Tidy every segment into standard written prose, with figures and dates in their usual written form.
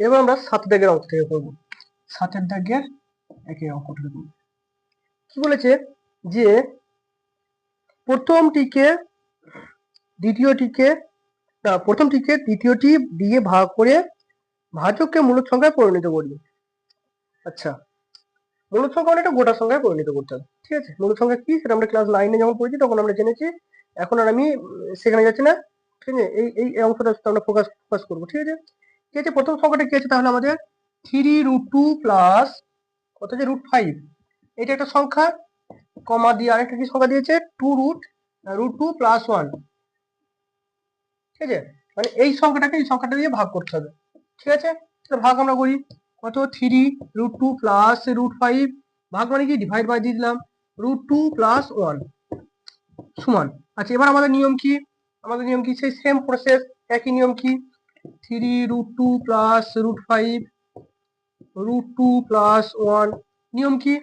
এবার আমরা 7 দাগের অঙ্ক থেকে করবো। 7 দাগের একের অঙ্কটা দেখুন কি বলেছে যে প্রথমটিকে দ্বিতীয়টি দিয়ে ভাগ করে ভাজককে মূলদ সংখ্যায় পরিণত করবে। আচ্ছা, মূলদ সংখ্যা মানে একটা গোটা সংখ্যায় পরিণত করতে হবে। ঠিক আছে, মূলদ সংখ্যা কি সেটা আমরা ক্লাস 9 যখন পড়েছি তখন আমরা জেনেছি। এখন আর আমি সেখানে যাচ্ছি না। ঠিক আছে, এই অংশটা আমরা ফোকাস করবো। ঠিক আছে, ঠিক আছে, প্রথম সংখ্যাটা কি আছে তাহলে আমাদের 3√2 প্লাস কত যে √5, এটা একটা সংখ্যা, কমা দিয়ে আরেকটা কি সংখ্যা দিয়েছে 2√2 প্লাস 1। ঠিক আছে, মানে এই সংখ্যাটা দিয়ে ভাগ করতে হবে। ঠিক আছে, ভাগ আমরা করি কত 3√2 প্লাস √5, ভাগ মানে কি ডিভাইড বাই দিয়ে দিলাম √2 প্লাস 1 সমান। আচ্ছা, এবার আমাদের নিয়ম কি সেই সেম প্রসেস, একই নিয়ম কি 3√2 প্লাস √5 √2 প্লাস 1, নিয়ম কি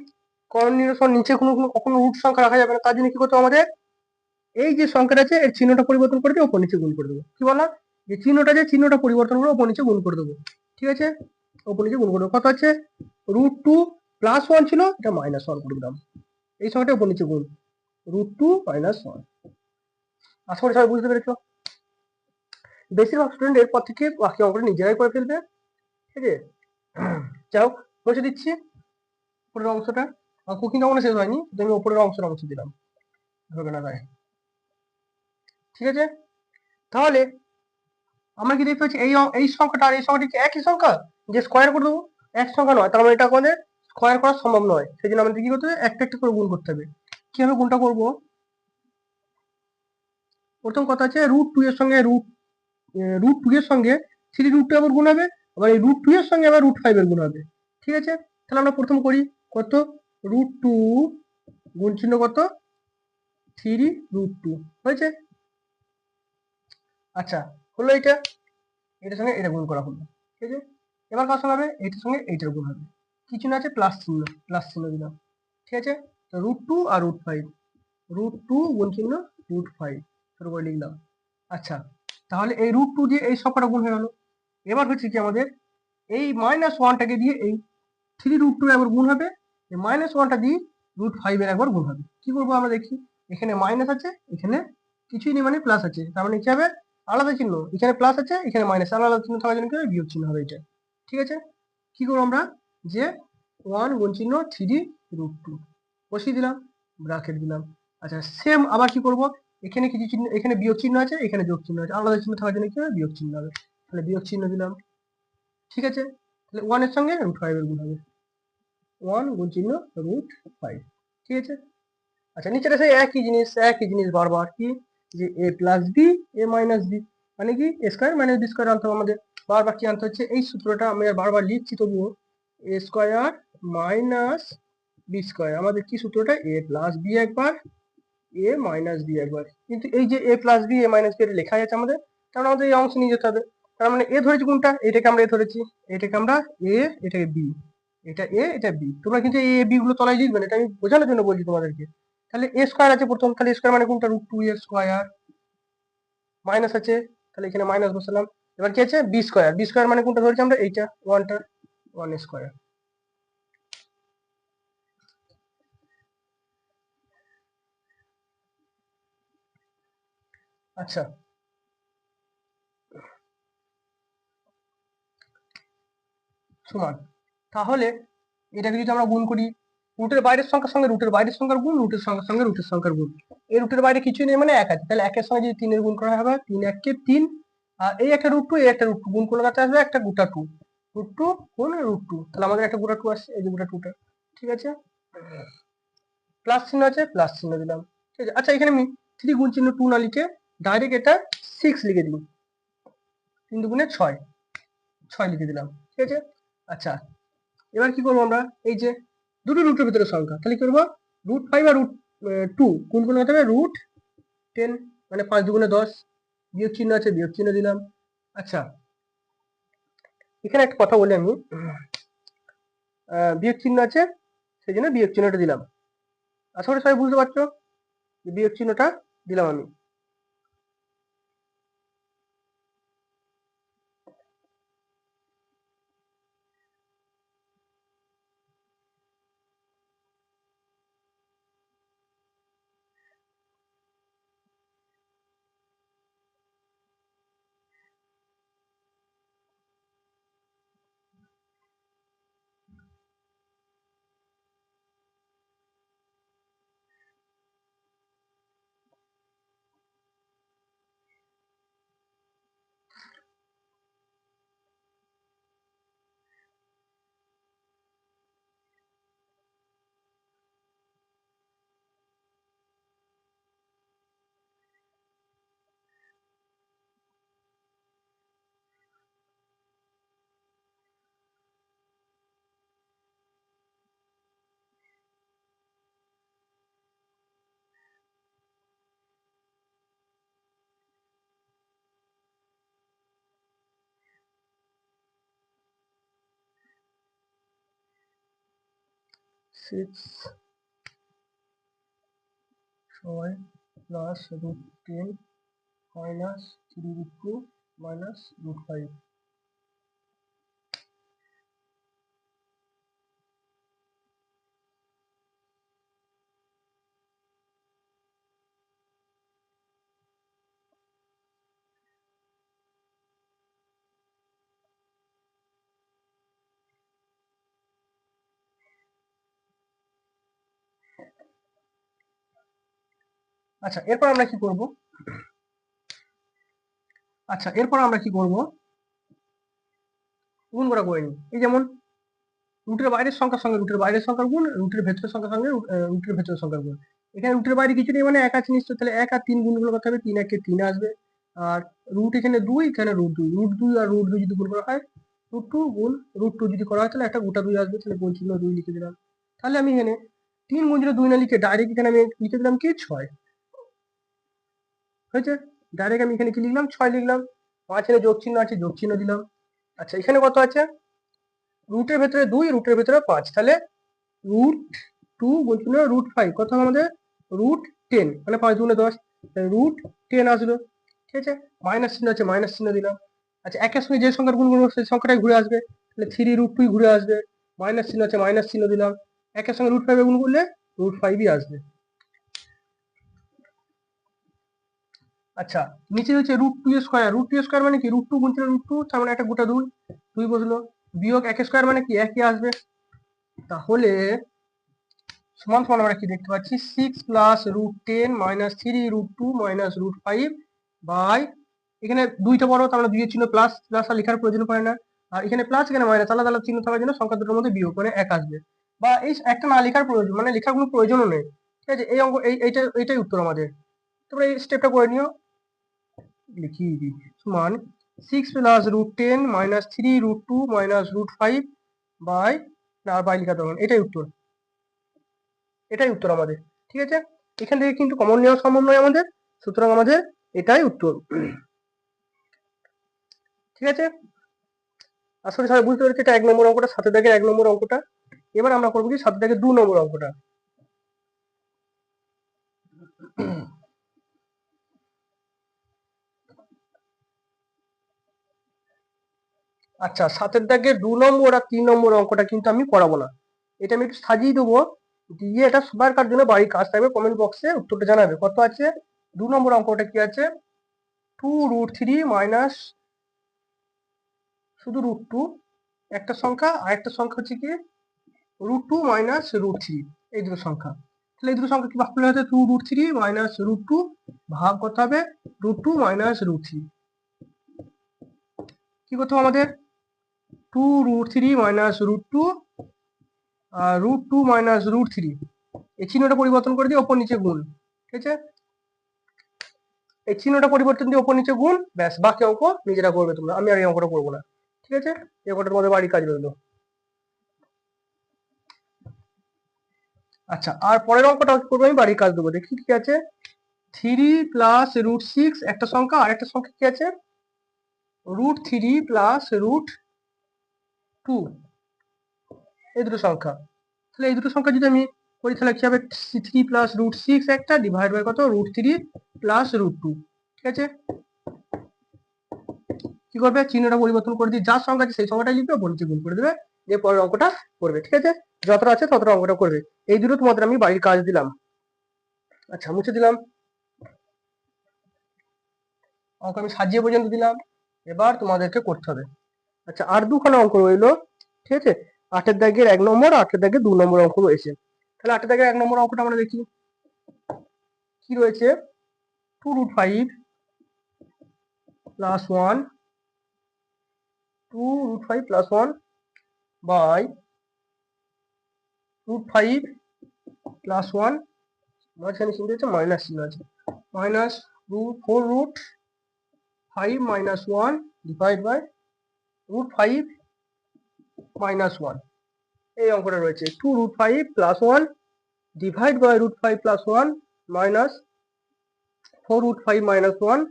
করণীয় সমান নিচে কখনো রুট সংখ্যা রাখা যাবে না, তার জন্য কি করতে আমাদের এই যে সংখ্যাটা আছে এর চিহ্নটা পরিবর্তন করে দিয়ে ওপর নিচে গুণ করে দেবো। কি বললাম যে চিহ্নটা পরিবর্তন করে ওপর নিচে গুণ করে দেবো। ঠিক আছে, ওপর নিচে গুণ করে দেবো। কত আছে √2 প্লাস 1 ছিল, এটা -1 করে দিলাম। এই সংখ্যাটা ওপর নিচে গুণ √2 -1। আশা করি সবাই বুঝতে পেরেছো। বেশিরভাগ স্টুডেন্ট এরপর থেকে বাকি অঙ্কটা নিজেরাই করে ফেলবে। ঠিক আছে, যাও বসে দিচ্ছি উপরের অংশটা। কুকিং অঙ্কটা শেষ হয়নি, আমি উপরের অংশ দিলাম, হবে না তাই। ঠিক আছে, তাহলে আমরা কি দেখতে পাচ্ছি এই সংখ্যাটা আর এই সংখ্যাটি কি একই সংখ্যা, যে স্কোয়ার করে দেবো? এক সংখ্যা নয়, তার মানে এটা আমাদের স্কোয়ার করা সম্ভব নয়, সেই জন্য আমাদের কি করতে হবে একটা একটা করে গুণ করতে হবে। কিভাবে গুণটা করবো? প্রথম কথা আছে √2 এর সঙ্গে √2 এর সঙ্গে 3√2 আবার গুণ হবে, আবার এই √2 এর সঙ্গে আবার √5 এর গুণ হবে। ঠিক আছে, তাহলে আমরা প্রথম করি কত √2 গুণ চিহ্ন কত 3√2 হয়েছে। আচ্ছা, হলো এটার সঙ্গে এটা গুণ করা হলো। ঠিক আছে, এবার কার সঙ্গে হবে এইটার সঙ্গে এইটার গুণ হবে, কি চিহ্ন আছে প্লাস চিহ্ন দিলাম। ঠিক আছে, তো √2 আর √5, √2 গুণ চিহ্ন √5 শুরু করে লিখলাম। আচ্ছা, তাহলে এই √2 দিয়ে এই সংখ্যাটা গুণ হয়ে গেল। এবার হচ্ছে কি আমাদের এই -1টাকে দিয়ে এই 3√2 একবার গুণ হবে, এই -1টা দিয়ে √5 এর একবার গুণ হবে। কি করবো আমরা দেখি, এখানে মাইনাস আছে, এখানে কিছুই নেই মানে প্লাস আছে, তার মানে কি হবে আলাদা চিহ্ন, এখানে প্লাস আছে এখানে মাইনাস, আলাদা চিহ্ন থাকার জন্য কি হবে বিয়োগ চিহ্ন হবে এটা। ঠিক আছে, কি করবো আমরা যে 1 গুণ চিহ্ন 3√2 বসিয়ে দিলাম, ব্র্যাকেট দিলাম। আচ্ছা, সেম আবার কি করব, এখানে কিছু চিহ্ন, এখানে বিয়োগ চিহ্ন আছে এখানে যোগ চিহ্ন আছে, আলাদা চিহ্ন থাকার জন্য কি হবে বিয়োগ চিহ্ন হবে, তাহলে বিয়োগ চিহ্ন দিলাম। ঠিক আছে, তাহলে 1 এর সঙ্গে √5 এর গুণ হবে, 1 গুণ চিহ্ন √5। ঠিক আছে, আচ্ছা, নিচেটা সেই একই জিনিস বারবার কি যে a plus B a minus B, মানে কি a square minus B square আনতে হবে আমাদের। বারবার কি আনতে হচ্ছে এই সূত্রটা আমি আর বারবার লিখছি তবুও, a square minus B square, আমাদের কি সূত্রটা a প্লাস বি একবার a মাইনাস বি একবার, কিন্তু এই যে a plus B a minus B এটা লেখা আছে আমাদের, তার মানে আমাদের এই অংশ নিয়ে যেতে হবে। তার মানে a ধরেছি কোনটা, এটাকে আমরা a ধরেছি, এটাকে আমরা a, এটাকে b, এটা a এটা b, তোমরা কিন্তু এই a b গুলো তলায় লিখবে না, এটা আমি বোঝানোর জন্য বলছি তোমাদেরকে। তাহলে a স্কোয়ার আছে প্রথম, তাহলে স্কোয়ার মানে কোনটা √2 এর স্কোয়ার, মাইনাস আছে তাহলে এখানে মাইনাস বসালাম। এবার কি আছে বি স্কোয়ার মানে কোনটা ধরেছি আমরা এইটা 1টা 1 স্কোয়ার। আচ্ছা, সমান, তাহলে এটাকে যদি আমরা গুণ করি রুটের বাইরের সংখ্যার সঙ্গে রুটের বাইরের সংখ্যার গুণ, রুটের সংখ্যার সঙ্গে রুটের সংখ্যার গুণ, এই রুটের বাইরে কিছুই নেই মানে 1 আছে, তাহলে 1 এর সঙ্গে যদি 3 এর গুণ করা হবে 3 1 কে 3, আর এই একটা √2 এই একটা √2 গুণ করলে কাছে আসবে একটা গোটা 2, √2 গুণ √2, তাহলে আমাদের একটা গোটা 2 আসছে, এই যে গোটা 2টা। ঠিক আছে, প্লাস চিহ্ন আছে প্লাস চিহ্ন দিলাম। ঠিক আছে, আচ্ছা এখানে আমি 3 গুণ চিহ্ন 2 না লিখে ডাইরেক্ট এটা 6 লিখে দিই, 3 দুগুণে 6 লিখে দিলাম। ঠিক আছে, আচ্ছা এবার কি করবো আমরা এই যে দুটো রুটের ভিতরে সংখ্যা, তাহলে কি করবো √5 আর √2 গুণ করলে হতে হবে √10, মানে 5 দুগুণে 10, বিয়োগ চিহ্ন আছে বিয়োগ চিহ্ন দিলাম। আচ্ছা, এখানে একটা কথা বলি আমি, বিয়োগ চিহ্ন আছে সেই জন্য বিয়োগ চিহ্নটা দিলাম। আশা করি সবাই বুঝতে পারছো, বিয়োগ চিহ্নটা দিলাম আমি। 6 6 প্লাস √10 মাইনাস 3√2 মাইনাস √5। আচ্ছা এরপর আমরা কি করব? গুণ করা করে নিই। এই যেমন রুটের বাইরের সংখ্যার সঙ্গে রুটের বাইরের সংখ্যার গুণ, রুটের ভেতরের সংখ্যার সঙ্গে রুটের ভেতরের সংখ্যার গুণ। এখানে রুটের বাইরে কিছু নেই মানে 1 আছে নিশ্চয়, তাহলে 1 আর 3 গুণগুলো করতে হবে, 3 1 3 আসবে। আর রুট এখানে 2, এখানে √2, √2 আর √2 যদি গুণ করা হয় √2 গুণ √2 যদি করা হয় তাহলে একটা গোটা 2 আসবে, তাহলে গুণ চিহ্ন 2 লিখে দিলাম। তাহলে আমি এখানে 3 গুণ 2 না লিখে ডাইরেক্ট এখানে আমি লিখে দিলাম কি 6 হয়েছে। ডাইরেক্ট আমি এখানে কি লিখলাম 6 লিখলাম, মাঝখানে যোগ চিহ্ন আছে যোগ চিহ্ন দিলাম। আচ্ছা এখানে কত আছে? রুটের ভেতরে 2, রুটের ভেতরে 5, তাহলে √2 গুণ চিহ্ন √5 কত হবে আমাদের? √10, মানে 5 দুগুণে 10, √10 আসলো। ঠিক আছে, মাইনাস চিহ্ন আছে মাইনাস চিহ্ন দিলাম। আচ্ছা একের সঙ্গে যে সংখ্যার গুণ করবো সেই সংখ্যাটাই ঘুরে আসবে, তাহলে 3√2 ঘুরে আসবে, মাইনাস চিহ্ন আছে মাইনাস চিহ্ন দিলাম। একের সঙ্গে √5 গুণ করলে √5ই আসবে। আচ্ছা নিচে হচ্ছে √2² √2² মানে কি? √2 গুণ চিহ্ন √2, তার মানে একটা গোটা 2 বসলো, বিয়োগ 1² মানে কি? 1ই আসবে। তাহলে সমান সমান আমরা কি দেখতে পাচ্ছি? 6 প্লাস √10 মাইনাস 3√2 মাইনাস √5 বাই, এখানে 2টা বড় তার মানে 2 এর চিহ্ন প্লাস, প্লাস আর লেখার প্রয়োজন পড়ে না। আর এখানে প্লাস এখানে মাইনাস, আলাদা আলাদা চিহ্ন থাকার জন্য সংখ্যা দুটোর মধ্যে বিয়োগ মানে 1 আসবে, বা এই একটা না লেখার প্রয়োজন, মানে লেখার কোনো প্রয়োজনও নেই। ঠিক আছে, এই অঙ্ক এইটাই উত্তর আমাদের। তোমরা এই স্টেপটা করে নিও। লিখি সমান 6 প্লাস √10 মাইনাস 3√2 মাইনাস √5 বাই, না বাই লেখা দরকার, এটাই উত্তর আমাদের। ঠিক আছে, এখান থেকে কিন্তু কমন নেওয়া সম্ভব নয় আমাদের, সুতরাং আমাদের এটাই উত্তর। ঠিক আছে, আসলে সবাই বুঝতে পেরেছি এটা 1 নম্বর অঙ্কটা, 7 দাগের 1 নম্বর অঙ্কটা। এবার আমরা করবো কি 7 দাগের 2 নম্বর অঙ্কটা। আচ্ছা 7 দাগের 2 নম্বর আর 3 নম্বর অঙ্কটা কিন্তু আমি করাবো না, এটা আমি একটু সাজিয়ে দেবো, দিয়ে এটা সবার কার জন্য বাড়ির কাজ থাকবে, কমেন্ট বক্সে উত্তরটা জানাবে কত আছে। 2 নম্বর অঙ্কটা কি আছে? 2√3 মাইনাস শুধু √2 একটা সংখ্যা, আর একটা সংখ্যা হচ্ছে কি √2 মাইনাস √3, এই দুটো সংখ্যা। তাহলে এই দুটো সংখ্যা কি ভাগ করলে হচ্ছে 2√3 মাইনাস √2 ভাগ করতে হবে √2 মাইনাস √3। কি করতে হবে আমাদের? 2√3 মাইনাস √2 আর √2 মাইনাস √3, এই চিহ্নটা পরিবর্তন করে দিয়ে ওপর নিচে গুণ। ঠিক আছে, এই চিহ্নটা পরিবর্তন দিয়ে ওপর নিচে গুণ, ব্যাস বাকি অঙ্ক নিজেরা করবে তোমরা, আমি আর এই অঙ্কটা করবো না। ঠিক আছে, এই অঙ্কটা তোমাদের বাড়ির কাজ রইলো। আচ্ছা আর পরের অঙ্কটা করবো আমি বাড়ির কাজ দেবো, দেখি কি আছে। 3 প্লাস √6 একটা সংখ্যা, আর একটা সংখ্যা কি আছে? √3 প্লাস √2, এই দুটো সংখ্যা। তাহলে এই দুটো সংখ্যা যদি আমি করি তাহলে কি হবে? 3 প্লাস √6 একটা ডিভাইড বাই কত? √3 প্লাস √2। ঠিক আছে, কি করবে? চিহ্নটা পরিবর্তন করে দিয়ে যার সংখ্যা আছে সেই সংখ্যাটা লিখবে, বলছে গুণ করে দেবে, দিয়ে পরের অঙ্কটা করবে। ঠিক আছে, যতটা আছে ততটা অঙ্কটা করবে। এই দুটো তোমাদের আমি বাড়ির কাজ দিলাম। আচ্ছা মুছে দিলাম, অঙ্ক আমি সাজিয়ে পর্যন্ত দিলাম, এবার তোমাদেরকে করতে হবে। আচ্ছা আর দুখানা অঙ্ক রইলো। ঠিক আছে, 8 দাগের 1 নম্বর, 8 দাগের 2 নম্বর অঙ্ক রয়েছে। তাহলে 8 দাগের 1 নম্বর অঙ্কটা আমরা দেখি কি রয়েছে। 2√5 প্লাস 1, 2√5 প্লাস 1 বাই √5 প্লাস 1, মাঝখানে চিহ্ন আছে মাইনাস চিহ্ন আছে, minus 4√5 minus 1 divide by √5 minus 1। এই অঙ্কটা রয়েছে 2√5 plus 1 divide by √5 plus 1 minus 4√5 minus 1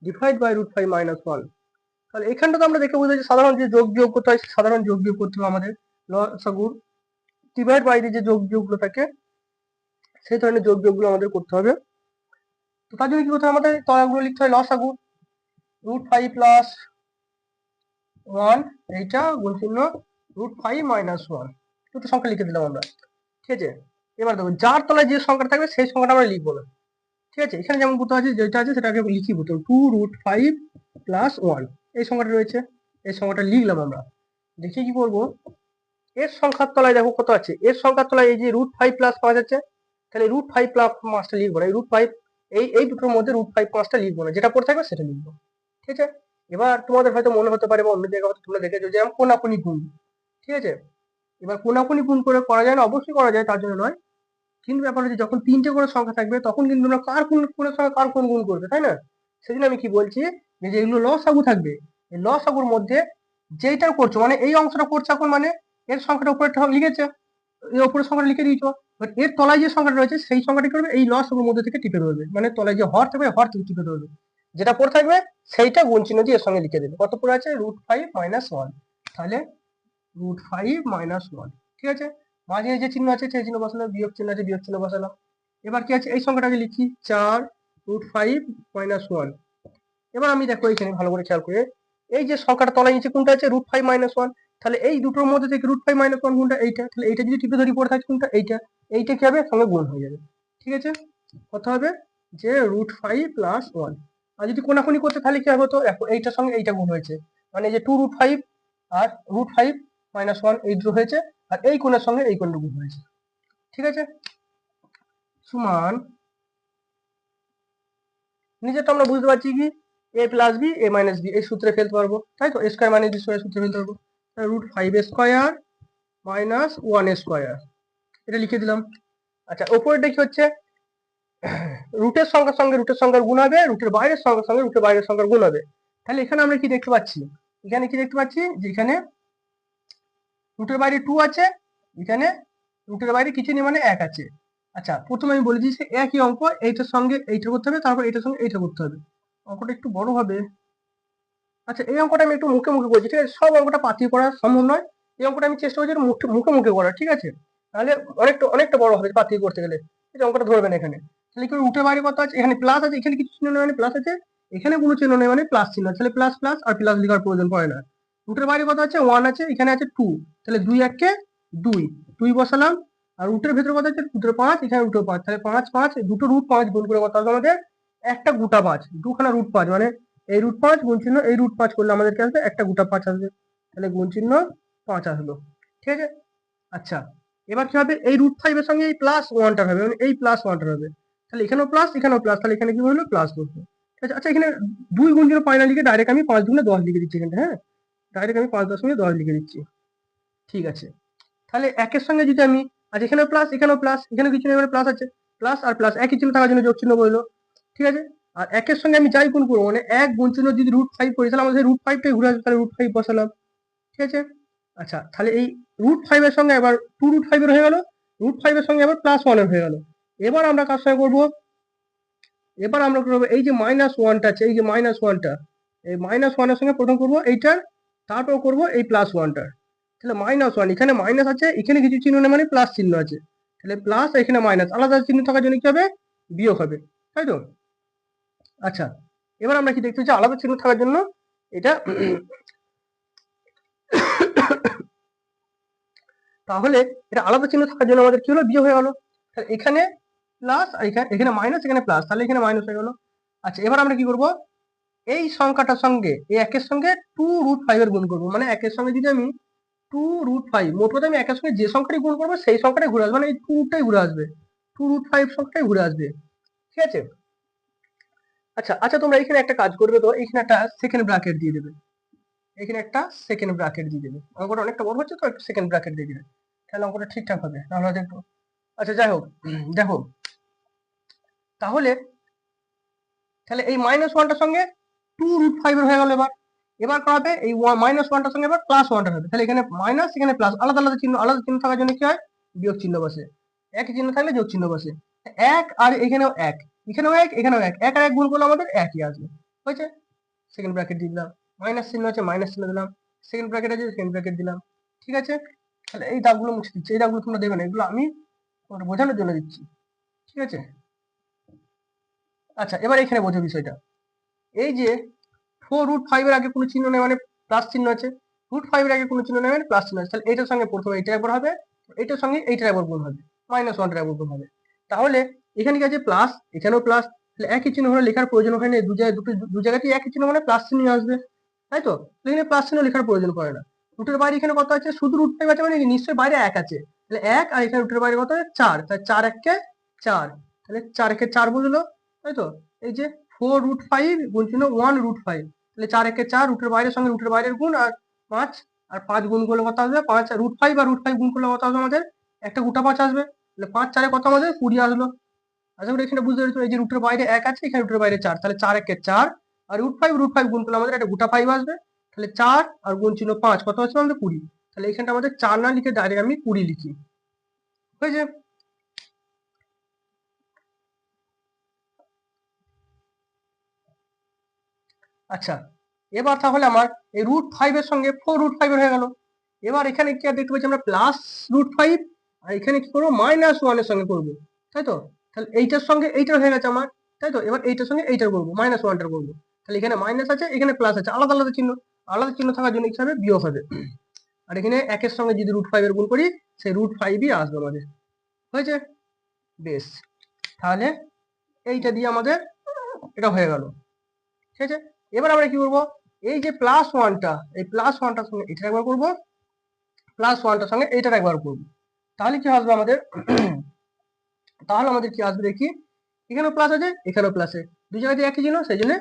divide by √5 minus 1। তাহলে এখানটা তো আমরা দেখে বুঝতে পারছি সাধারণ যে যোগ বিয়োগ করতে হয়, সাধারণ যোগ বিয়োগ করতে হবে আমাদের লসাগু। ডিভাইড বাই দিয়ে যে যোগ বিয়োগগুলো থাকে সেই ধরনের যোগ বিয়োগগুলো আমাদের করতে হবে। তো তার জন্য কি করতে হবে, আমাদের তলাগুলো লিখতে হয় লসাগু √5 প্লাস 1 এইটা গুণ চিহ্ন √5 মাইনাস 1, দুটো সংখ্যা লিখে দিলাম আমরা। ঠিক আছে, এবার দেখো যার তলায় যে সংখ্যাটা থাকবে সেই সংখ্যাটা আমরা লিখবো না। ঠিক আছে, এখানে যেমন করতে আছে যেটা আছে সেটাকে লিখি প্রথম 2√5 প্লাস 1 এই সংখ্যাটা রয়েছে, এই সংখ্যাটা লিখলাম আমরা। দেখি কি করবো, এর সংখ্যার তলায় দেখো কত আছে, এর সংখ্যার তলায় এই যে √5 প্লাস 5 আছে, তাহলে √5 প্লাস 5টা লিখবো না, এই √5 এই দুটোর মধ্যে √5 5টা লিখবো না, যেটা পড়ে থাকবে সেটা লিখবো। ঠিক আছে, এবার তোমাদের হয়তো মনে হতে পারে বা অন্য জায়গায় হয়তো তোমরা দেখেছো যে আমি কোনাকুনি গুণ। ঠিক আছে, এবার কোনাকুনি গুণ করে করা যায় না, অবশ্যই করা যায়, তার জন্য নয়। কিন্তু ব্যাপার হচ্ছে যখন 3টে করে সংখ্যা থাকবে তখন কিন্তু তোমরা কার কোন কোণের সঙ্গে কার কোন গুণ করবে, তাই না? সেজন্য আমি কি বলছি যে যেগুলো লসাগু থাকবে এই লসাগুর মধ্যে যেইটা করছো মানে এই অংশটা করছো এখন, মানে এর সংখ্যাটা উপরে লিখেছে, এর উপরে সংখ্যাটা লিখে দিয়েছো, বাট এর তলায় যে সংখ্যাটা রয়েছে সেই সংখ্যাটা কি করবে, এই লসাগুর মধ্যে থেকে টিপে ধরবে, মানে তলায় যে হর থাকবে হর থেকে টিপে ধরবে, যেটা পড়ে থাকবে সেইটা গুণ চিহ্ন দিয়ে এর সঙ্গে লিখে দেবে। কত পড়ে আছে √5 মাইনাস 1, তাহলে √5 মাইনাস 1। ঠিক আছে, মাঝে যে চিহ্ন আছে সেই চিহ্ন বসালাম, বিয়োগ চিহ্ন আছে বিয়োগ চিহ্ন বসালাম। এবার কি আছে, এই সংখ্যাটাকে লিখি 4 √5 মাইনাস 1। এবার আমি দেখো এখানে ভালো করে খেয়াল করে এই যে সংখ্যাটা তলায় নিচে কোনটা আছে √5 মাইনাস 1, তাহলে এই দুটোর মধ্যে থেকে √5 মাইনাস 1 কোনটা, এইটা, তাহলে এইটা যদি টিপে ধরি পড়ে থাকে কোনটা, এইটা, এইটা কি হবে সঙ্গে গুণ হয়ে যাবে। ঠিক আছে, কত হবে যে √5 প্লাস 1। আর যদি কোনাকুনি করতে তাহলে কি হবে, তো দেখো এইটার সঙ্গে এইটা গুণ হয়েছে, মানে যে 2√5 আর √5 মাইনাস 1 এই দুটো হয়েছে, আর এই কোণের সঙ্গে এই কোণটা গুণ হয়েছে। ঠিক আছে, সমান নিজে তো আমরা বুঝতে পারছি কি a plus B a minus B এই সূত্রে ফেলতে পারবো, তাই তো, a square minus B square সূত্রে ফেলতে পারবো। √5 স্কয়ার মাইনাস 1 স্কয়ার এটা লিখে দিলাম। আচ্ছা, ওপরেরটা কি হচ্ছে, রুটের সংখ্যার সঙ্গে রুটের সংখ্যার গুণ হবে, রুটের বাইরের সংখ্যার সঙ্গে রুটের বাইরের সংখ্যার গুণ হবে। তাহলে এখানে আমরা কি দেখতে পাচ্ছি, এখানে কি দেখতে পাচ্ছি যে এখানে রুটের বাইরে 2 আছে, এখানে রুটের বাইরে কিছু নেই মানে 1 আছে। আচ্ছা, প্রথমে আমি বলে দিয়েছি একই অঙ্ক এইটার সঙ্গে এইটা করতে হবে, তারপর এইটার সঙ্গে এইটা করতে হবে, অঙ্কটা একটু বড় হবে। আচ্ছা, এই অঙ্কটা আমি একটু মুখে মুখে করছি, ঠিক আছে, সব অঙ্কটা পাতিয়ে করা সম্ভব নয়, এই অঙ্কটা আমি চেষ্টা করছি মুখে মুখে করার, ঠিক আছে, তাহলে অনেকটা বড় হবে পাতিয়ে করতে গেলে, এই অঙ্কটা ধরবেন এখানে। তাহলে কি রুটের বাইরে কত আছে, এখানে প্লাস আছে, এখানে কিছু চিহ্ন নেই মানে প্লাস আছে, এখানে কোনো চিহ্ন নেই মানে প্লাস চিহ্ন, তাহলে প্লাস প্লাস আর প্লাস লেখার প্রয়োজন পড়ে না। রুটের বাইরে কত আছে 1 আছে, এখানে আছে 2, তাহলে 2 1 2, 2 বসালাম। আর রুটের ভেতরে কত আছে রুটের 5, এখানে রুটের 5, তাহলে 5 5 দুটো √5 গুণ করে কত আসবে আমাদের একটা গোটা 5, দুখানা √5 মানে এই √5 গুণ চিহ্ন এই √5 করলে আমাদের কি আসবে একটা গোটা 5 আসবে, তাহলে গুণ চিহ্ন 5 আসলো। ঠিক আছে, আচ্ছা, এবার কি হবে এই √5 এর সঙ্গে এই প্লাস 1টা হবে, মানে এই প্লাস 1টা হবে, তাহলে এখানেও প্লাস এখানেও প্লাস, তাহলে এখানে কি হলো প্লাস বসবে। আচ্ছা, এখানে 2 গুণ চিহ্ন পাই না লিখে ডাইরেক্ট আমি 5 গুণে 10 লিখে দিচ্ছি এখানে, হ্যাঁ, ডাইরেক্ট আমি 5.10 লিখে দিচ্ছি। ঠিক আছে, তাহলে একের সঙ্গে যদি আমি, আচ্ছা এখানেও প্লাস এখানেও প্লাস, এখানে কিছু নেই মানে প্লাস আছে, প্লাস আর প্লাস একই চিহ্ন থাকার জন্য যোগ চিহ্ন বললো। ঠিক আছে, আর একের সঙ্গে আমি যাই গুণ করবো মানে এক গুণ চিহ্ন যদি √5 করি তাহলে আমাদের √5টাই ঘুরে আসবে, তাহলে √5 বসালাম। ঠিক আছে, আচ্ছা, তাহলে এই √5 এর সঙ্গে আবার 2√5 এর হয়ে গেল, √5 এর সঙ্গে আবার +1 এর হয়ে গেল। এবার আমরা কার সঙ্গে করবো, এবার আমরা করবো এই যে -1টা আছে, এই যে -1টা, এই -1 এর সঙ্গে প্রথম করবো এইটার, তারপর করবো এই +1টার। তাহলে -1 এখানে মাইনাস আছে, এখানে কিছু চিহ্ন নেই মানে প্লাস চিহ্ন আছে, তাহলে প্লাস এখানে মাইনাস আলাদা চিহ্ন থাকার জন্য কি হবে বিয়োগ হবে, তাই তো। আচ্ছা, এবার আমরা কি দেখতে পাচ্ছি আলাদা চিহ্ন থাকার জন্য এটা তাহলে এটা আলাদা চিহ্ন থাকার জন্য আমাদের কি হলো বিয়োগ হয়ে গেল, তাহলে এখানে প্লাস আর এখানে মাইনাস এখানে প্লাস, তাহলে এখানে মাইনাস হয়ে গেল। আচ্ছা, এবার আমরা কি করব, এই সংখ্যাটার সঙ্গে এই একের সঙ্গে 2√5 এর গুণ করবো, মানে একের সঙ্গে যদি আমি 2√5, মোট কথা আমি একের সঙ্গে যে সংখ্যাটি গুণ করবো সেই সংখ্যাটাই ঘুরে আসবে, মানে এই 2টাই ঘুরে আসবে, 2√5 সংখ্যাটাই ঘুরে আসবে। ঠিক আছে, আচ্ছা আচ্ছা, তোমরা এখানে একটা কাজ করবে, তো এখানে একটা সেকেন্ড ব্র্যাকেট দিয়ে দেবে, এখানে একটা সেকেন্ড ব্র্যাকেট দিয়ে দেবে, অঙ্কটা অনেকটা বড় হচ্ছে তো একটু সেকেন্ড ব্র্যাকেট দিয়ে দিবে, তাহলে অঙ্কটা ঠিকঠাক হবে, নাহলে হয়তো একটু। আচ্ছা, যাই হোক, দেখো তাহলে তাহলে এই -1টার সঙ্গে 2√5 এর হয়ে গেল। এবার এবার করা হবে এই -1টার সঙ্গে এবার +1টা হবে, তাহলে এখানে মাইনাস এখানে প্লাস, আলাদা আলাদা চিহ্ন থাকার জন্য কি হয় বিয়োগ চিহ্ন বসে, একই চিহ্ন থাকলে যোগ চিহ্ন বসে, এক আর এখানেও এক, এখানেও এক এখানেও এক, এক আর এক গুণ করলে আমাদের একই আসবে, হয়েছে। সেকেন্ড ব্র্যাকেট দিয়ে দিলাম, মাইনাস চিহ্ন আছে মাইনাস চিহ্ন দিলাম, সেকেন্ড ব্র্যাকেট আছে সেকেন্ড ব্র্যাকেট দিলাম। ঠিক আছে, তাহলে এই দাগগুলো মুছে দিচ্ছি, এই দাগগুলো তোমরা দেবে না, এগুলো আমি তোমাদের বোঝানোর জন্য দিচ্ছি, ঠিক আছে। আচ্ছা, এবার এখানে বোঝো বিষয়টা, এই যে 4√5 এর আগে কোনো চিহ্ন নেই মানে প্লাস চিহ্ন আছে, √5 এর আগে কোনো চিহ্ন নেই মানে প্লাস চিহ্ন আছে, তাহলে এইটার সঙ্গে প্রথমে এইটা একবার হবে, এইটার সঙ্গে এইটার একবার গুণ হবে, -1টার একবার গুণ হবে। তাহলে এখানে কি আছে প্লাস, এখানেও প্লাস, তাহলে একই চিহ্ন হলে লেখার প্রয়োজন হয় না, দু জায়গাতেই একই চিহ্ন মানে প্লাস চিহ্ন আসবে, তাই তো। এখানে প্লাস চিহ্ন লেখার প্রয়োজন পড়ে না। রুটের বাইরে এখানে কত আছে, শুধু √5 আছে মানে নিশ্চয়ই বাইরে 1 আছে, তাহলে 1, আর এখানে রুটের বাইরে কত আছে 4, তাহলে 4 1 4, তাহলে 4 1 4 বুঝলো, তাই তো। এই যে 4√5 গুণ চিহ্ন 1√5, তাহলে 4 1 4, রুটের বাইরের সঙ্গে রুটের বাইরের গুণ, আর 5, আর 5 গুণ করলে কত আসবে 5, আর √5 আর √5 গুণ করলে কত আসবে আমাদের একটা গোটা 5 আসবে, তাহলে 5 4 কত আমাদের 20 আসলো। আশা করি এখানে বুঝতে পেরেছো, এই যে রুটের বাইরে 1 আছে, এখানে রুটের বাইরে 4, তাহলে 4 1 4, আর √5 গুণ করলে আমাদের একটা গোটা 5 আসবে, তাহলে 4 আর গুণ চিহ্ন 5 কত আসবে আমাদের 20, তাহলে এখানটা আমাদের 4 না লিখে ডাইরেক্ট আমি 20 লিখি, হয়েছে। আচ্ছা, এবার তাহলে আমার এই √5 এর সঙ্গে 4√5 এর হয়ে গেল, এবার এখানে কি আর দেখতে পাচ্ছি আমরা প্লাস √5, আর এখানে কি করবো -1 এর সঙ্গে করবো, তাই তো। তাহলে এইটার সঙ্গে এইটার হয়ে গেছে আমার, তাই তো। এবার এইটার সঙ্গে এইটার করবো, -1টার করবো, তাহলে এখানে মাইনাস আছে, এখানে প্লাস আছে, আলাদা আলাদা চিহ্ন, আলাদা চিহ্ন থাকার জন্য হিসাবে বিয়োগ হবে, আর এখানে 1 এর সঙ্গে যদি √5 এর গুণ করি সেই √5ই আসবে আমাদের, হয়েছে। বেশ, তাহলে এইটা দিয়ে আমাদের এটা হয়ে গেল, ঠিক আছে। এবার আমরা কি করবো, এই যে +1টা, এই +1টার সঙ্গে এটা একবার করবো, +1টার সঙ্গে এইটার একবার করবো, তাহলে কি আসবে আমাদের তাহলে আমাদের কি আসবে দেখি, এখানেও প্লাস আছে, এখানেও প্লাস আছে, দুই জায়গাতে একই চিহ্ন, সেই জন্য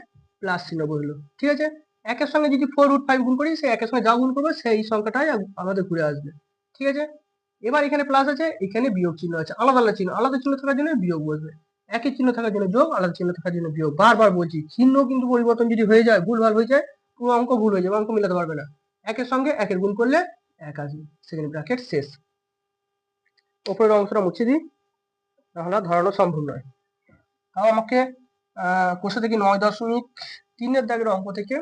প্লাস চিহ্ন বললো, ঠিক আছে। একের সঙ্গে যদি 4√5 গুণ করি, সেই একের সঙ্গে যা গুণ করবো সেই সংখ্যাটাই আমাদের ঘুরে আসবে, ঠিক আছে। এবার এখানে প্লাস আছে, এখানে বিয়োগ চিহ্ন আছে, আলাদা আলাদা চিহ্ন, আলাদা চিহ্ন থাকার জন্য বিয়োগ বসবে, একই চিহ্ন থাকার জন্য যোগ, আলাদা চিহ্ন থাকার জন্য বিয়োগ। বারবার বলছি, চিহ্ন কিন্তু পরিবর্তন যদি হয়ে যায়, ভুলভাল হয়ে যায়, পুরো অঙ্ক ভুল হয়ে যাবে, অঙ্ক মিলাতে পারবে না। একের সঙ্গে একের গুণ করলে 1 আসবে, সেকেন্ড ব্র্যাকেট শেষ। উপরের অংশটা মুছে দিই, তাহলে ধরানো সম্ভব নয়। তাও আমাকে কোষে থেকে 9.3-এর দাগের অঙ্ক থেকে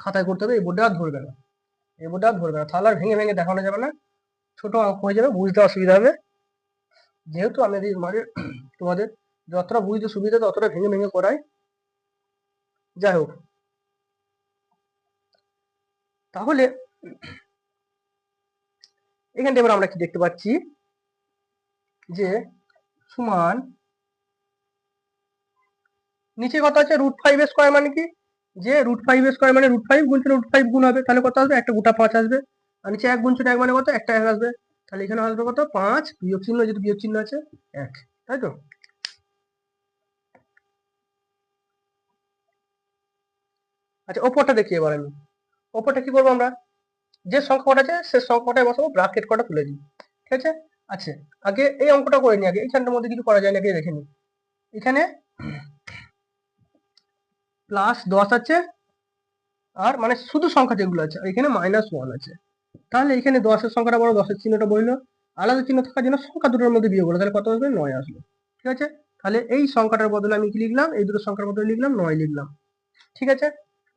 খাতায় করতে হবে, এই বোর্ডে আর ধরবে না, এই বোর্ডে আর ধরবে না, তাহলে আর ভেঙে ভেঙে দেখানো যাবে না, ছোট অঙ্ক হয়ে যাবে, বুঝতে অসুবিধা হবে, যেহেতু আমি তোমাদের যতটা বুঝতে সুবিধা ততটা ভেঙে ভেঙে করাই। যাই হোক, তাহলে এখানটা এবার আমরা কি দেখতে পাচ্ছি যে সমান, নিচে কত আছে √5 মানে কি, যে √5 মানে √5 গুণছে √5 গুণ হবে, তাহলে কত আসবে একটা গোটা 5 আসবে, আর নিচে 1 গুণছে 1 মানে কত একটা 1 আসবে, তাহলে এখানে আসবে কত 5, বিয়োগ চিহ্ন যেহেতু বিয়োগ চিহ্ন আছে 1, তাই তো। আচ্ছা, ওপরটা দেখি এবার আমি, ওপরটা কি করবো আমরা, যে সংখ্যা কটা আছে সে সংখ্যাটাই বসাবো, ব্র্যাকেট কটা তুলে দিই, ঠিক আছে। আচ্ছা, আগে এই অঙ্কটা করে নিই, আগে এইখানটার মধ্যে কিছু করা যায় নাকি দেখে নিই। এখানে +10 আছে, আর মানে শুধু সংখ্যা যেগুলো আছে, আর এখানে -1 আছে, তাহলে এখানে 10-এর সংখ্যাটা বড়, 10-এর চিহ্নটা বললো, আলাদা চিহ্ন থাকার জন্য সংখ্যা দুটোর মধ্যে বিয়োগ হলো, তাহলে কত আসবে 9 আসলো, ঠিক আছে। তাহলে এই সংখ্যাটার বদলে আমি কি লিখলাম, এই দুটো সংখ্যার বদলে লিখলাম 9 লিখলাম, ঠিক আছে।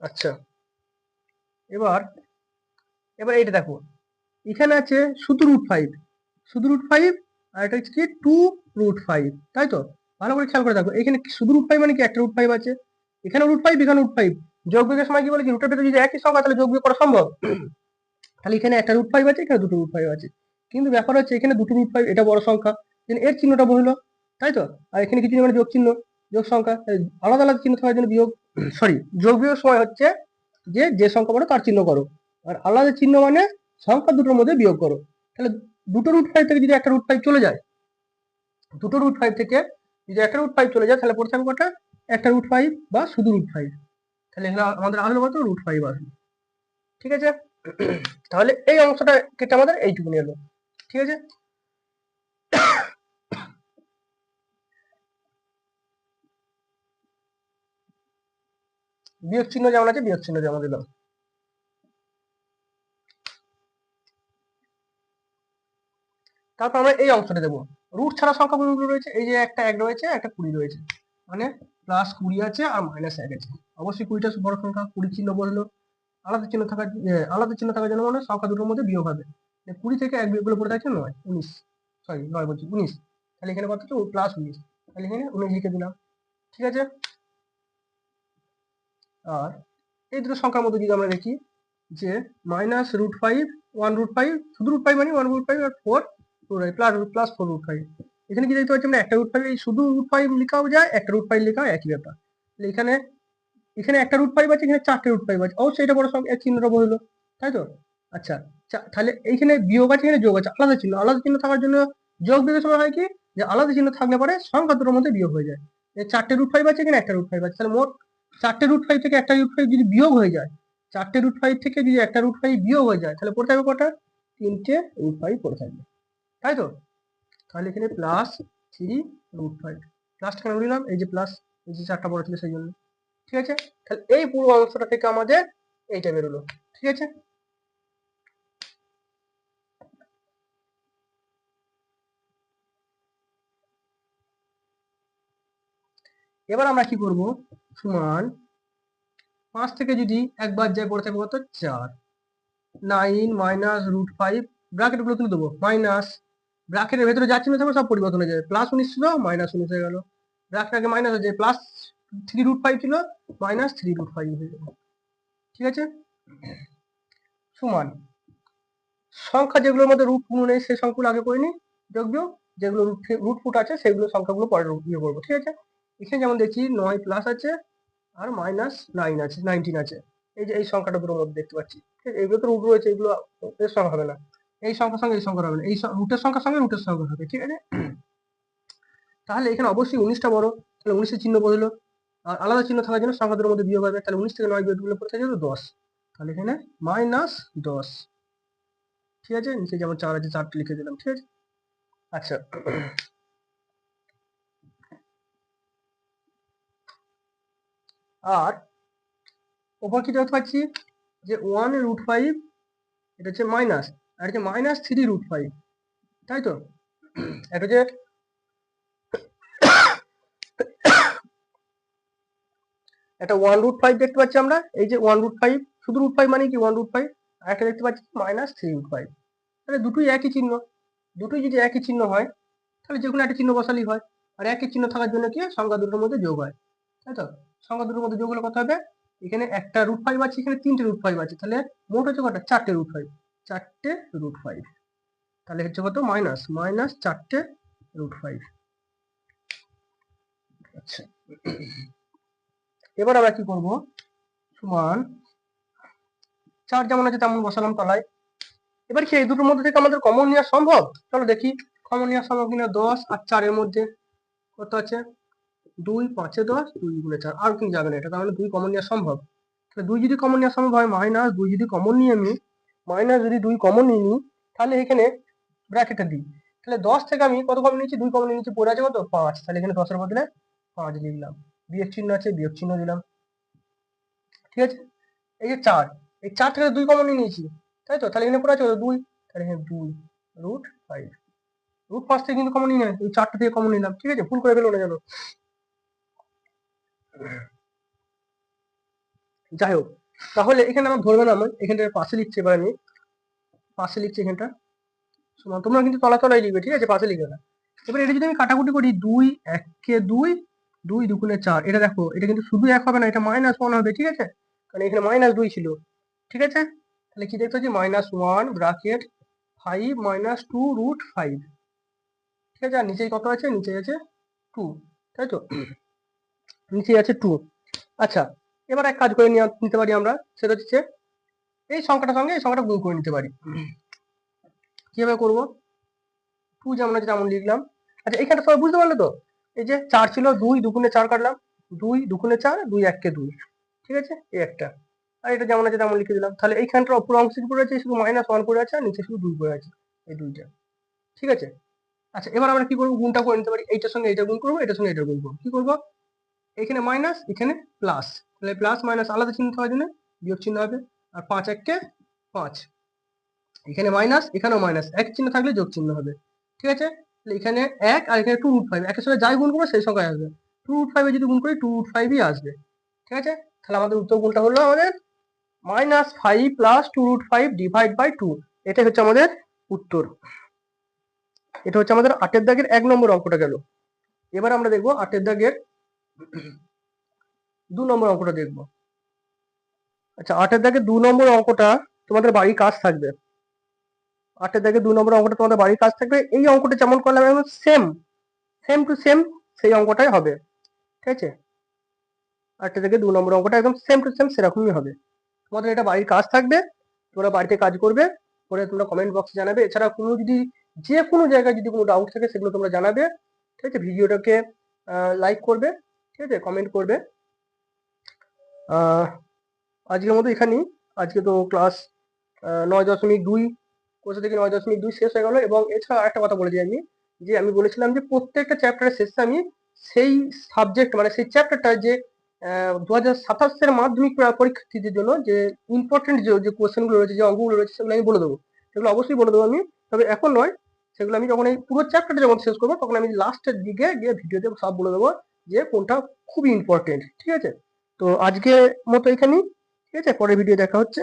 আচ্ছা, এবার এবার এইটা দেখো, এখানে আছে শুধু √5, শুধু √5, আর এটা হচ্ছে কি 2√5, তাই তো। ভালো করে খেয়াল করে দেখো, এখানে শুধু √5 মানে কি একটা √5 আছে, এখানে √5 এখানে √5, যোগ বিয়োগের সময় কি বলে কি রুটের ভেতরে যদি একই সংখ্যা তাহলে যোগ বিয়োগ করা সম্ভব, তাহলে এখানে একটা √5 আছে, এখানে দুটো √5 আছে, কিন্তু ব্যাপার হচ্ছে এখানে দুটো √5 এটা বড় সংখ্যা, এর চিহ্নটা বললো, তাই তো। আর এখানে কিছু মানে যোগ চিহ্ন, যোগ সংখ্যা, আলাদা আলাদা চিহ্ন থাকার জন্য বিয়োগ, সরি, যোগ বিয়োগের সময় হচ্ছে যে যে সংখ্যা বড় তার চিহ্ন করো, আর আলাদা চিহ্ন মানে সংখ্যা দুটোর মধ্যে বিয়োগ করো, তাহলে দুটো √5 থেকে যদি একটা √5 চলে যায়, দুটো √5 থেকে যদি একটা √5 চলে যায়, তাহলে পড়ে থাকবে কটা একটা √5 বা শুধু √5, তাহলে এখানে আমাদের আসলো কত √5 আসলো, ঠিক আছে। তাহলে এই অংশটা কেটে আমাদের এইটুকুনি এলো, ঠিক আছে। বিয়োগ চিহ্ন যেমন আছে বিয়োগ চিহ্ন যেমন দিলাম, তারপর আমরা এই অংশটা দেবো, রুট ছাড়া সংখ্যা কোনগুলো রয়েছে, এই যে একটা 1 রয়েছে, একটা 20 রয়েছে, মানে +20 আছে আর -1 আছে, অবশ্যই 20টা বড় সংখ্যা, 20 চিহ্ন বললো, আলাদা চিহ্ন থাকার জন্য মানে সংখ্যা দুটোর মধ্যে বিয়োগ হবে, 20 থেকে 1 বিয়োগ করলে পড়ে থাকছে 9 19 সরি 9 বলছি 19, তাহলে এখানে কত হচ্ছে প্লাস 19, তাহলে এখানে 19 লিখে দিলাম। ঠিক আছে, আর এই দুটো সংখ্যার মধ্যে যদি আমরা দেখি যে -√5 1√5, শুধু √5 মানে 1√5 আর 4 প্লাস 4√5, এখানে কি দেখতে পাচ্ছি আমরা একটা √5, এই শুধু √5 লেখাও যায়, একটা √5 লেখাও একই ব্যাপার। তাহলে এখানে এখানে একটা √5 আছে, এখানে 4টে √5 আছে, অবশ্যই এটা বড় সংখ্যা, চিহ্নটা বদলো, তাই তো? আচ্ছা, তাহলে এইখানে বিয়োগ আছে, এখানে যোগ আছে, আলাদা চিহ্ন থাকার জন্য যোগ বিয়োগের সময় হয় কি যে আলাদা চিহ্ন থাকলে পরে সংখ্যা দুটোর মধ্যে বিয়োগ হয়ে যায়। 4টে √5 আছে, এখানে একটা √5 আছে, তাহলে মোট 4টে √5 থেকে একটা √5 যদি বিয়োগ হয়ে যায়, 4টে √5 থেকে যদি একটা √5 বিয়োগ হয়ে যায়, তাহলে পড়ে থাকবে কটা? 3টে √5 পড়ে থাকবে, তাই তো? তাহলে এখানে +3√5, প্লাসটা কেন দিলাম, এই যে প্লাস, এই যে 4টা বড় ছিল সেই জন্য। ঠিক আছে, তাহলে এই পুরো অংশটা থেকে আমাদের এইটা বেরোলো। ঠিক আছে, এবার আমরা কি করব, সমান 5 থেকে যদি একবার যায় পড়ে থাকবে কত 4, 9 -√5, ব্র্যাকেট গুলো তুলে দেবো, মাইনাস, ব্র্যাকেটের ভেতরে যা চিহ্ন থাকবে সব পরিবর্তন হয়ে যাবে, +19 ছিল -19 হয়ে গেল, ব্র্যাকেট আগে মাইনাস হয়ে যায়, +3√5 ছিল -3√5 হয়ে গেল। ঠিক আছে, সমান সংখ্যা যেগুলোর মধ্যে রুট কোনো নেই সেই সংখ্যাগুলো আগে করে নিই যোগ বিয়োগ, যেগুলো রুট ফুট আছে সেগুলো সংখ্যাগুলো পরে ইয়ে করবো। ঠিক আছে, এখানে যেমন দেখছি 9 প্লাস আছে আর -9 আছে, 19 আছে, এই যে এই সংখ্যাটা দুটোর মধ্যে দেখতে পাচ্ছি। ঠিক আছে, এগুলো তো রুট রয়েছে, এগুলো এর সংখ্যা হবে না, এই সংখ্যার সঙ্গে এই সংখ্যা হবে না, এই রুটের সংখ্যার সঙ্গে রুটের সংখ্যা হবে। ঠিক আছে, তাহলে এখানে অবশ্যই 19টা বড়, তাহলে 19এর চিহ্ন বদলো, আর আলাদা চিহ্ন থাকার জন্য সংখ্যা দুটোর মধ্যে বিয়োগ হবে, তাহলে 19 থেকে 9 বিয়োগ করলে পড়ে থাকে 10, তাহলে এখানে -10। ঠিক আছে, নিচে যেমন 4 আছে 4টা লিখে দিলাম। ঠিক আছে, আচ্ছা, আর ওপর কি দেখতে পাচ্ছি যে 1√5, এটা হচ্ছে মাইনাস, আর হচ্ছে -3√5, তাই তো? এটা হচ্ছে একটা 1√5 দেখতে পাচ্ছি আমরা, এই যে 1√5, শুধু √5 মানে কি 1√5, আর একটা দেখতে পাচ্ছি -3√5, তাহলে দুটোই একই চিহ্ন, দুটোই যদি একই চিহ্ন হয় তাহলে যে কোনো একটা চিহ্ন বসালেই হয়, আর একই চিহ্ন থাকার জন্য কি সংখ্যা দুটোর মধ্যে যোগ হয়, তাই তো? সংখ্যা দুটোর মধ্যে যোগ হলে কত হবে, এখানে একটা √5 আছে, এখানে 3টে √5 আছে, তাহলে মোট হচ্ছে কত 4টে √5, 4টে √5, তাহলে হচ্ছে কত -4টে √5। আচ্ছা, এবার আমরা কি করব, সমান 4 যেমন আছে তেমন বসালাম তলায়। এবার কি এই দুটোর মধ্যে থেকে আমাদের কমন নেওয়া সম্ভব? চলো দেখি কমন নেওয়া সম্ভব কিনা। 10 আর 4 এর মধ্যে কত আছে, 2, 5 এ 10, 2 গুণে 4, আর কিন্তু যাবে না এটা, তাহলে 2 কমন নেওয়া সম্ভব। তাহলে 2 যদি কমন নেওয়া সম্ভব হয়, -2 যদি কমন নিয়ে আমি যদি 2 কমন নিয়ে নিই, তাহলে এখানে ব্র্যাকেটে দিই, তাহলে 10 থেকে আমি কত কমন নিয়েছি, 2 কমন নিয়েছি, পড়ে আছে কত 5, তাহলে এখানে 10 এর বদলে 5 লিখলাম, বিয়োগ চিহ্ন আছে বিয়োগ চিহ্ন দিলাম। ঠিক আছে, এই যে 4, এই 4 থেকে 2 কমন নিয়ে নিয়েছি, তাই তো? তাহলে এখানে পড়ে আছে 2, তাহলে এখানে 2√5, √5 থেকে কিন্তু কমন নিই না, ওই 4টা থেকে কমন নিলাম। ঠিক আছে, ভুল করে ফেলো না যেন। যাই হোক, তাহলে এখানে আমার ধরবে না, আমার এখানটা পাশে লিখছি, এবার আমি পাশে লিখছি এখানটা সমান, তোমরা কিন্তু তলায় লিখবে, ঠিক আছে, পাশে লিখবে না। এবার এটা যদি আমি কাটাকুটি করি, 2 1 2, 2 2 4, এটা দেখো এটা কিন্তু শুধু 1 হবে না, এটা -1 হবে। ঠিক আছে, কারণ এখানে -2 ছিল। ঠিক আছে, তাহলে কি দেখতে পাচ্ছি, -1 ব্র্যাকেট 5 -2√5। ঠিক আছে, আর নিচে কত আছে, নিচে আছে 2, তাই তো? নিচে আছে 2। আচ্ছা, এবার এক কাজ করে নিতে পারি আমরা, সেটা হচ্ছে এই সংখ্যাটার সঙ্গে এই সংখ্যাটা গুণ করে নিতে পারি। কিভাবে করব, 2 যেমন আছে তেমন লিখলাম। আচ্ছা, এখানটা সবাই বুঝতে পারলো তো? এই যে 4 ছিল, 2 2 4 কাটলাম, 2 2 4, 2 1 2, ঠিক আছে, এই একটা, আর এটা যেমন আছে তেমন লিখে দিলাম। তাহলে এইখানটার অপর অংশ কি পড়ে আছে, শুধু -1 পড়ে আছে, আর নিচে শুধু 2 পড়ে আছে, এই দুইটা। ঠিক আছে, আচ্ছা, এবার আমরা কি করবো, গুণটা করে নিতে পারি, এইটার সঙ্গে এইটা গুণ করবো, এটার সঙ্গে এটা গুণ করবো। কি করবো, এখানে মাইনাস, এখানে প্লাস, তাহলে প্লাস মাইনাস আলাদা চিহ্ন থাকার জন্য বিয়োগ চিহ্ন হবে, আর 5 1 5, এখানে মাইনাস এখানেও মাইনাস, এক চিহ্ন থাকলে যোগ চিহ্ন হবে। ঠিক আছে, তাহলে এখানে 1 আর এখানে 2√5, একের সঙ্গে যাই গুণ করবো সেই সংখ্যায় আসবে, 2√5 যদি গুণ করি 2√5ই আসবে। ঠিক আছে, তাহলে আমাদের উত্তর কোনটা হলো, আমাদের -5 + 2√5 ডিভাইড বাই 2, এটাই হচ্ছে আমাদের উত্তর। এটা হচ্ছে আমাদের 8 দাগের 1 নম্বর অঙ্কটা গেল। এবার আমরা দেখবো 8 দাগের 2 নম্বর অঙ্কটা দেখবো। আচ্ছা, 8 দাগের 2 নম্বর অঙ্কটা তোমাদের বাড়ির কাজ থাকবে। 8 দাগের 2 নম্বর অঙ্কটা তোমাদের বাড়ির কাজ থাকবে। এই অঙ্কটা যেমন করলাম একদম সেম টু সেম সেই অঙ্কটাই হবে, ঠিক আছে? 8 থেকে 2 নম্বর অঙ্কটা একদম সেম টু সেম সেরকমই হবে। তোমাদের এটা বাড়ির কাজ থাকবে, তোমরা বাড়িতে কাজ করবে, করে তোমরা কমেন্ট বক্সে জানাবে। এছাড়া কোনো যদি যে কোনো জায়গায় যদি কোনো ডাউট থাকে সেগুলো তোমরা জানাবে, ঠিক আছে? ভিডিওটাকে লাইক করবে, ঠিক আছে? কমেন্ট করবে। আজকের মতো এখানেই। আজকে তো ক্লাস 9.2 কোর্স থেকে 9.2 শেষ হয়ে গেল। এবং এছাড়া আরেকটা কথা বলে দিই আমি, যে আমি বলেছিলাম যে প্রত্যেকটা চ্যাপ্টারের শেষে আমি সেই সাবজেক্ট মানে সেই চ্যাপ্টারটা যে 2027-এর মাধ্যমিক পরীক্ষার্থীদের জন্য যে ইম্পর্টেন্ট যে কোশ্চেনগুলো রয়েছে, যে অঙ্কগুলো রয়েছে, সেগুলো আমি বলে দেবো। সেগুলো অবশ্যই বলে দেবো আমি, তবে এখন নয়। সেগুলো আমি যখন এই পুরো চ্যাপ্টারটা যখন শেষ করবো তখন আমি লাস্টের দিকে গিয়ে ভিডিওতে সব বলে দেবো যে কোনটা খুবই ইম্পর্টেন্ট, ঠিক আছে? তো আজকে মতো এখানেই, ঠিক আছে? পরের ভিডিও দেখা হচ্ছে।